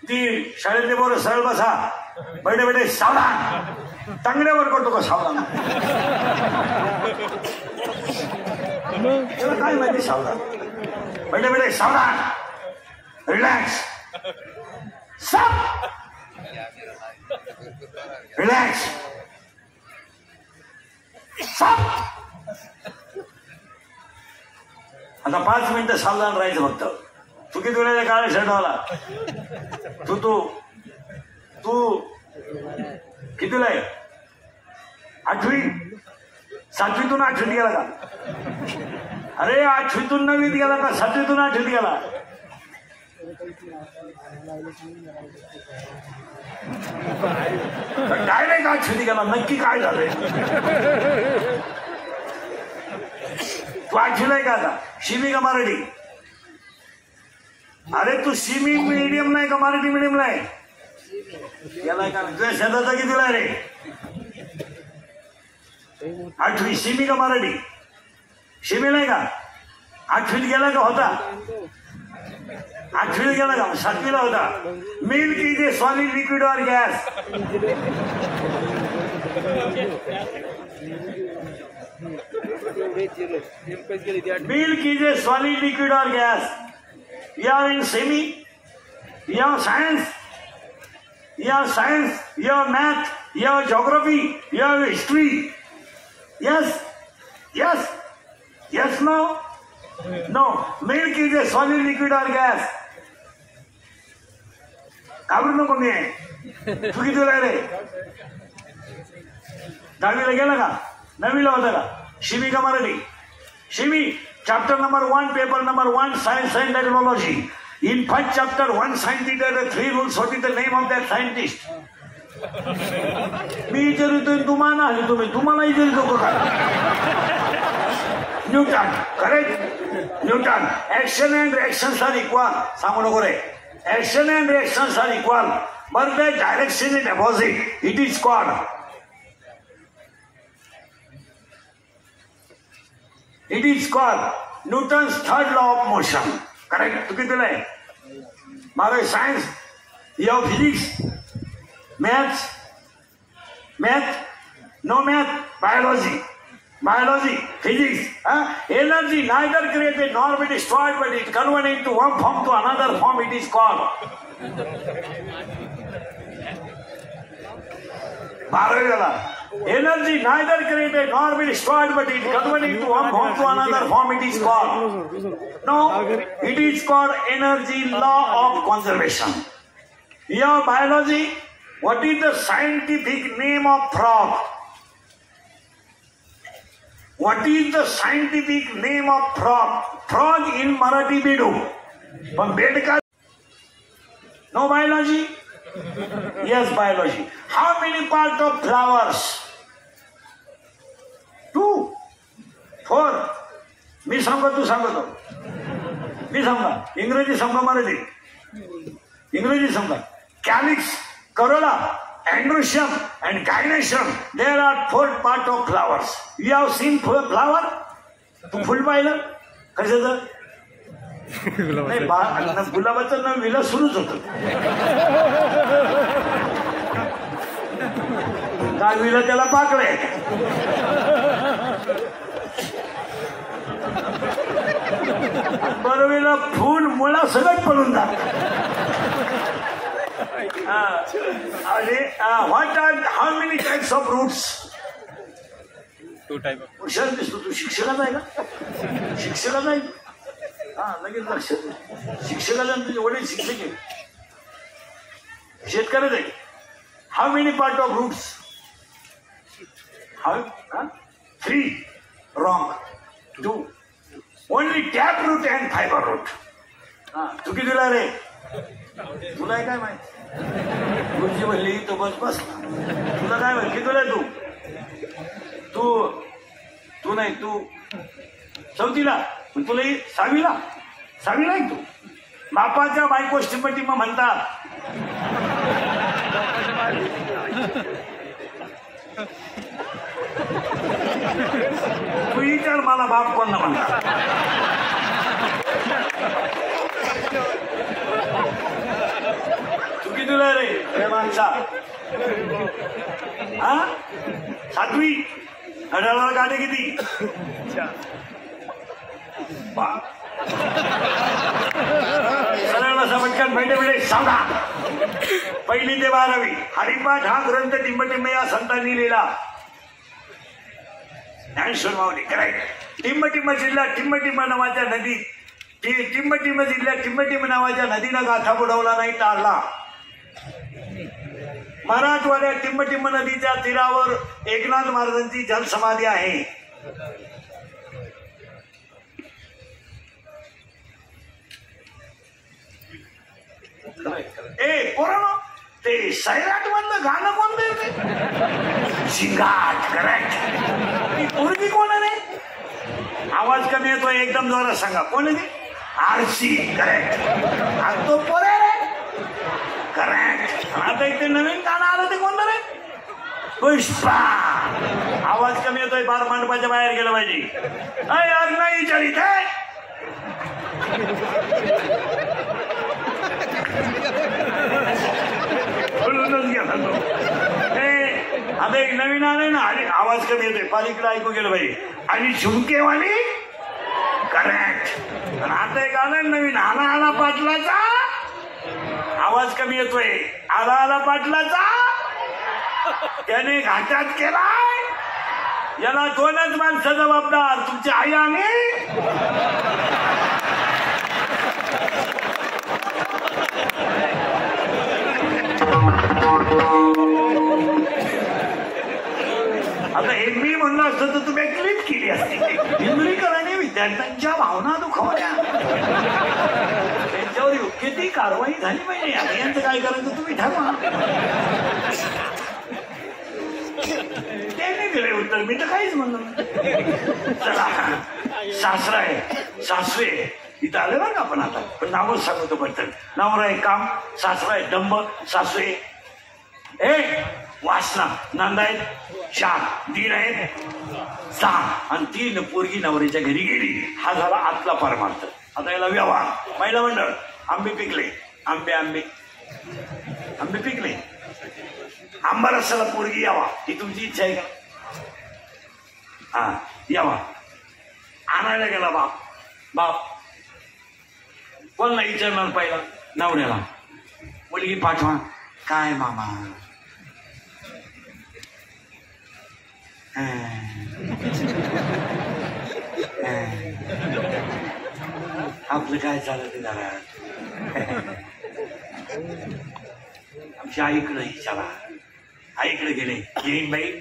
ती शाळेतले बरोबर सरळ बसा, बैठे बैठे सावधान, टांगड्यावर करतो का सावधान? काय माहिती सावधान? बैठे बैठे सावधान, रिलॅक्स, रिलॅक्स, आता 5 मिनिटं सावधान राहायचं फक्त. तू किती वेळेला काळा शर्ट वाला? तू तू तू कितीला आहे? 8वी 7वीतून 8वीत गेला का? अरे 8वीतून 9वीत गेला का? 7वीतून 8वीत गेला? डायरेक्ट 8वीत गेला. नक्की काय झालंय? तू 8वीला आहे का आता? शिमी का मराठी? अरे तू शिमी मीडियम नाही का मराठी मीडियमला आहे? गेलाय का? तुझ्या शेताचा कितीला आहे रे? 8वी. शिमी का मराठी? शिमी नाही का? 8वीत गेला का होता? 8वीत गेला का? 7वीला होता. Milk is a solid liquid और gas? Milk is a solid liquid or gas. You are in semi, you have science, you have science, you have math, you have geography, you have history. Yes, yes, yes, no, no. Milk is a solid liquid or gas. घाबरू नको मी. तू किती वेळा रे? 10वीला गेला का? 9वीला होता का? शिमी का मराठी? शिमी. Chapter number 1, paper number 1, science and technology. In first chapter, one scientist had 3 rules. What is the name of that scientist? मी विचारतोय तुम्हाला आले तुम्हाला विचारतो का? Newton. Correct. Newton. Action and reactions are equal. सांगू नको रे. Action and reactions are equal, but the direction is opposite. It is called. It is called Newton's third law of motion. Correct? तू कितीला आहे? माझं science, you have physics, maths, no math, biology, physics. Energy neither created nor be destroyed, but it converted into one form to another form. It is called. 12वीला. Energy neither created nor be destroyed, but it converted into one form to another form. It is called. No, it is called energy law of conservation. Your biology. What is the scientific name of frog? What is the scientific name of frog? Frog in Marathi bedu. But bedka. No biology? Yes, biology. How many parts of flowers? 2, 4. मी सांगतो तू सांगतो. मी सांगा. इंग्रजी सांगा मराठी. इंग्रजी सांगा. Calyx, corolla, androecium and gynoecium. There are 4 parts of flowers. You have seen flower? तू फुल पाहिलं कशाचं? नाही गुलाबाचं नाव विला सुरूच होत. दहावीला त्याला पाकळे. बरोबरीला फूल मुळा सगळं पडून जात. What are how many types of roots? 2 types. हुशार दिसतो तू. शिक्षकाचा आहे का? शिक्षकाचा आहे. लगेच लक्षात. शिक्षकाला तुझे वडील शिक्षक आहे. शेतकऱ्याच आहे. How many part of roots? 3. Wrong. 2. Only tap root and fiber root. तू कितीला रे? तुला काय माहिती? गुरुजी म्हणली तो बस. तुला काय माहिती? कितीला तू? तू नाही तू 4वीला. तुला 6वीला आहे तू. बापाच्या बायको श्रीमती मग म्हणतात. तू विचार मला बाप कोणला म्हणतात. कुठलं रे हे माणसा हा 7वी घड्याळाला गाणे किती सरळ बसा पटकन भेटे सांगा 1ली ते 12वी हरिपाठ हा ग्रंथ टिंबटिंब या संतांनी लिहिला ज्ञानेश्वर माऊली करेक्ट टिंबटिंब जिल्ह्यात टिंबटिंब नावाच्या नदीत टिंबटिंब जिल्ह्यात टिंबटिंब नावाच्या नदीनं गाथा बुडवला नाही टाळला मराठवाड्यात टिंबटिंब नदीच्या तीरावर एकनाथ महाराजांची जलसमाधी आहे ए पोरानो ते सैराट मधलं गाणं कोणतं शिंगाट करेक्ट पोरगी कोण आहे आवाज कमी येतोय एकदम जोरात सांगा कोण आहे आरसी करेक्ट तो पोर आहे करेक्ट आता एक ते नवीन गाणं आलं ते कोणतं रे पुष्पा आवाज कमी येतोय बार मंडपाच्या बाहेर गेलं पाहिजे यार नाही विचारित बोलूनच गेला तो आता एक नवीन आलंय ना आणि आवाज कमी येतोय पालिकडे ऐकू गेलं पाहिजे आणि झुमकेवाली करेक्ट आता एक आलं नवीन आला आला पाटलाचा आवाज कमी येतोय आला आला पाटलाचा त्याने घाटात केलाय याला 2च माणसं जबाबदार तुमची आई आणि आता हे मी म्हणलं असतं तर तुम्ही क्लिप केली असती इंद्रीकरांनी विद्यार्थ्यांच्या भावना दुखावल्या त्यांच्यावर योग्य ती कारवाई झाली पाहिजे यांचं काय करायचं तुम्ही ठरवा त्यांनी दिले उत्तर मी तर काहीच म्हणलं चला सासरा आहे सासरे इथं आले बरं का आपण आता पण नावच सांगतो पटकन नवरा आहे काम सासरा आहे डंब सासरे वासना नंद आहेत 4 दीर आहेत 6 आणि 3 पोरगी नवऱ्याच्या घरी गेली हा झाला आतला परमार्थ आता याला व्यवहार महिला मंडळ आंबे पिकले आंबे पिकले आंबा रसाला पोरगी यावा ही तुमची इच्छा आहे का हा यावा आणायला गेला बाप कोणला विचारणार पहिला नवऱ्याला मुलगी पाठवा काय मामा आपलं काय चालत ते जरा आमच्या आईकडे विचारा आईकडे गेले येईन बाई